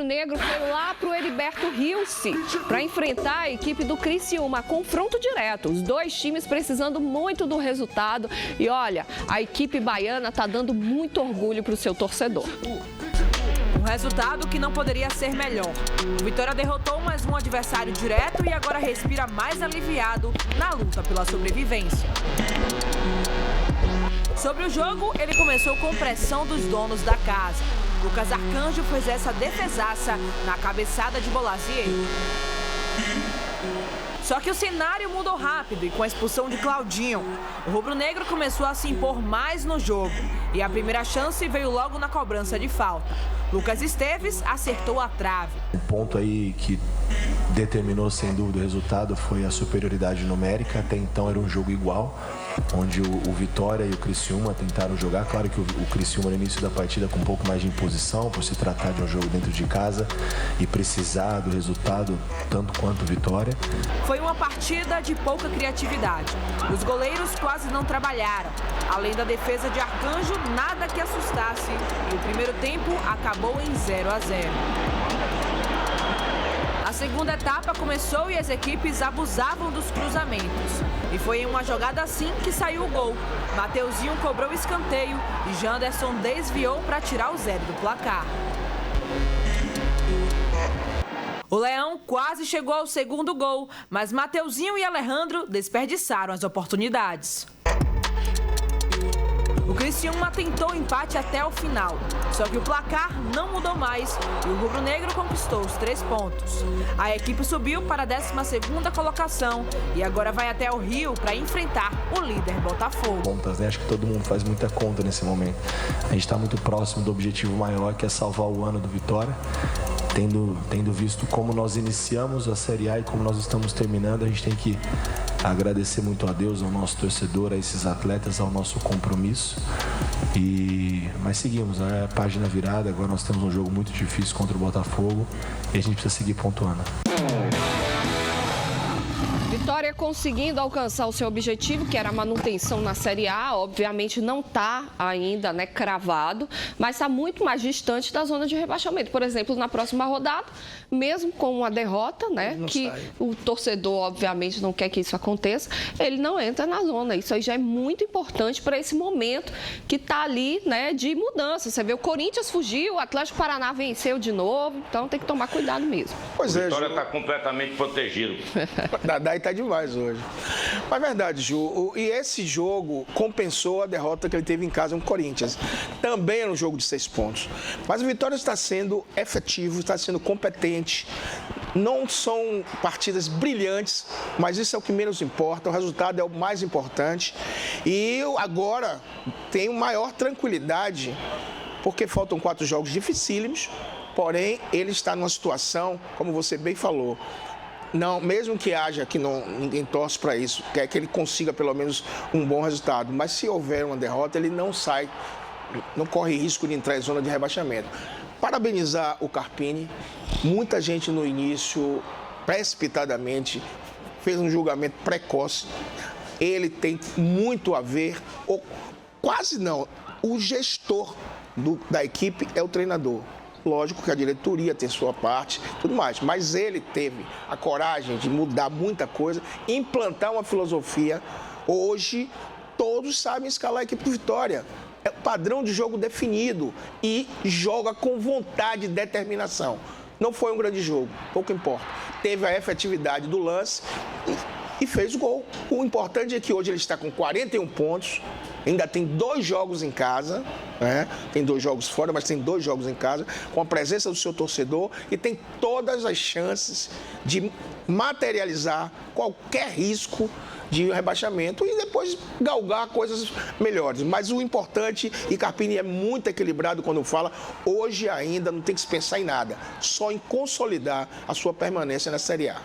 rubro-negro foi lá para o Heriberto Rilse para enfrentar a equipe do Criciúma. Confronto direto, os dois times precisando muito do resultado. E olha, a equipe baiana está dando muito orgulho para o seu torcedor. Um resultado que não poderia ser melhor. O Vitória derrotou mais um adversário direto e agora respira mais aliviado na luta pela sobrevivência. Sobre o jogo, ele começou com pressão dos donos da casa. Lucas Arcanjo fez essa defesaça na cabeçada de Bolazier. Só que o cenário mudou rápido e com a expulsão de Claudinho, o rubro-negro começou a se impor mais no jogo. E a primeira chance veio logo na cobrança de falta. Lucas Esteves acertou a trave. O ponto aí que determinou sem dúvida o resultado foi a superioridade numérica. Até então era um jogo igual, onde o Vitória e o Criciúma tentaram jogar. Claro que o Criciúma no início da partida com um pouco mais de imposição, por se tratar de um jogo dentro de casa e precisar do resultado tanto quanto o Vitória. Foi uma partida de pouca criatividade. Os goleiros quase não trabalharam. Além da defesa de Arcanjo, nada que assustasse. E o primeiro tempo acabou em 0-0. A segunda etapa começou e as equipes abusavam dos cruzamentos. E foi em uma jogada assim que saiu o gol. Mateuzinho cobrou o escanteio e Janderson desviou para tirar o 0 do placar. O Leão quase chegou ao segundo gol, mas Mateuzinho e Alejandro desperdiçaram as oportunidades. O Criciúma tentou empate até o final, só que o placar não mudou mais e o rubro-negro conquistou os 3 pontos. A equipe subiu para a 12ª colocação e agora vai até o Rio para enfrentar o líder Botafogo. Contas, né? Acho que todo mundo faz muita conta nesse momento. A gente está muito próximo do objetivo maior, que é salvar o ano do Vitória. Tendo visto como nós iniciamos a Série A e como nós estamos terminando, a gente tem que agradecer muito a Deus, ao nosso torcedor, a esses atletas, ao nosso compromisso. Mas seguimos, né? Página virada, agora nós temos um jogo muito difícil contra o Botafogo e a gente precisa seguir pontuando. Vitória conseguindo alcançar o seu objetivo, que era a manutenção na Série A. Obviamente não está ainda, né, cravado, mas está muito mais distante da zona de rebaixamento. Por exemplo, na próxima rodada, mesmo com uma derrota, né, que sai. O torcedor, obviamente, não quer que isso aconteça, ele não entra na zona. Isso aí já é muito importante para esse momento que está ali, né, de mudança. Você vê, o Corinthians fugiu, o Atlético Paraná venceu de novo, então tem que tomar cuidado mesmo. Pois é, Vitória está completamente protegido. Daí está demais hoje. Mas é verdade, Ju, e esse jogo compensou a derrota que ele teve em casa com o Corinthians. Também era um jogo de 6 pontos. Mas o Vitória está sendo efetivo, está sendo competente. Não são partidas brilhantes, mas isso é o que menos importa. O resultado é o mais importante. E eu agora tenho maior tranquilidade, porque faltam 4 jogos dificílimos. Porém, ele está numa situação, como você bem falou, não, mesmo que haja que ninguém torce para isso, quer que ele consiga pelo menos um bom resultado. Mas se houver uma derrota, ele não sai, não corre risco de entrar em zona de rebaixamento. Parabenizar o Carpini. Muita gente no início, precipitadamente, fez um julgamento precoce. Ele tem muito a ver, ou quase não, o gestor da equipe é o treinador. Lógico que a diretoria tem sua parte, tudo mais, mas ele teve a coragem de mudar muita coisa, implantar uma filosofia. Hoje, todos sabem escalar a equipe do Vitória. É o padrão de jogo definido e joga com vontade e determinação. Não foi um grande jogo, pouco importa. Teve a efetividade do lance e fez o gol. O importante é que hoje ele está com 41 pontos, ainda tem 2 jogos em casa, né? Tem 2 jogos fora, mas tem 2 jogos em casa, com a presença do seu torcedor e tem todas as chances de materializar qualquer risco de rebaixamento e depois galgar coisas melhores. Mas o importante, e Carpini é muito equilibrado quando fala, hoje ainda não tem que se pensar em nada, só em consolidar a sua permanência na Série A.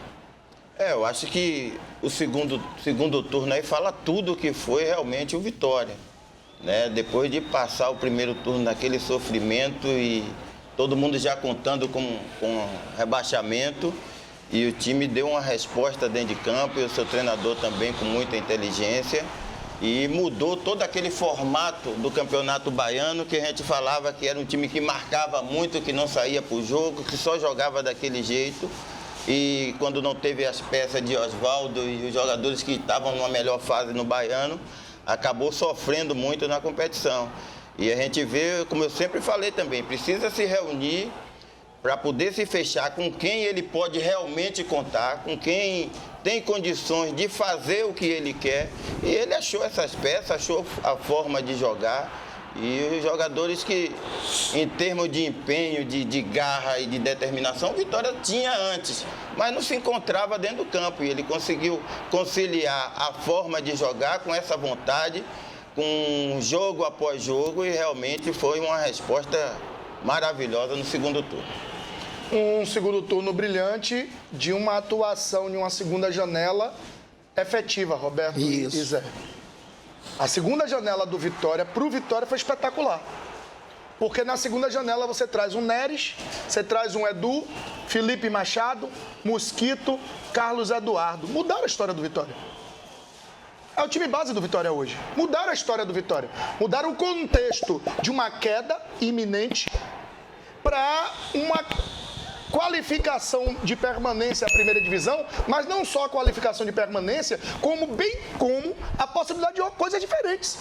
Eu acho que o segundo turno aí fala tudo o que foi realmente o Vitória, né? Depois de passar o primeiro turno naquele sofrimento e todo mundo já contando com rebaixamento, e o time deu uma resposta dentro de campo e o seu treinador também com muita inteligência. e mudou todo aquele formato do Campeonato Baiano, que a gente falava que era um time que marcava muito, que não saía para o jogo, que só jogava daquele jeito. E quando não teve as peças de Oswaldo e os jogadores que estavam numa melhor fase no Baiano, acabou sofrendo muito na competição. E a gente vê, como eu sempre falei também, precisa se reunir para poder se fechar com quem ele pode realmente contar, com quem tem condições de fazer o que ele quer. E ele achou essas peças, achou a forma de jogar. E os jogadores que, em termos de empenho, de garra e de determinação, o Vitória tinha antes, mas não se encontrava dentro do campo. E ele conseguiu conciliar a forma de jogar com essa vontade, com jogo após jogo, e realmente foi uma resposta maravilhosa no segundo turno. Um segundo turno brilhante de uma atuação em uma segunda janela efetiva, Roberto e Zé. A segunda janela do Vitória, para o Vitória, foi espetacular. Porque na segunda janela você traz um Neres, você traz um Edu, Felipe Machado, Mosquito, Carlos Eduardo. Mudaram a história do Vitória. É o time base do Vitória hoje. Mudaram a história do Vitória. Mudaram o contexto de uma queda iminente para uma qualificação de permanência à primeira divisão, mas não só a qualificação de permanência, bem como a possibilidade de coisas diferentes.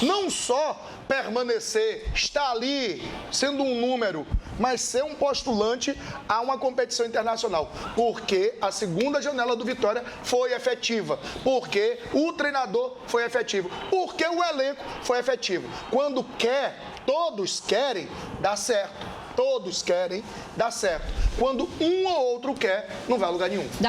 Não só permanecer, estar ali sendo um número, mas ser um postulante a uma competição internacional. Porque a segunda janela do Vitória foi efetiva. Porque o treinador foi efetivo. Porque o elenco foi efetivo. Quando quer, todos querem, dá certo. Todos querem, dá certo. Quando um ou outro quer, não vai a lugar nenhum.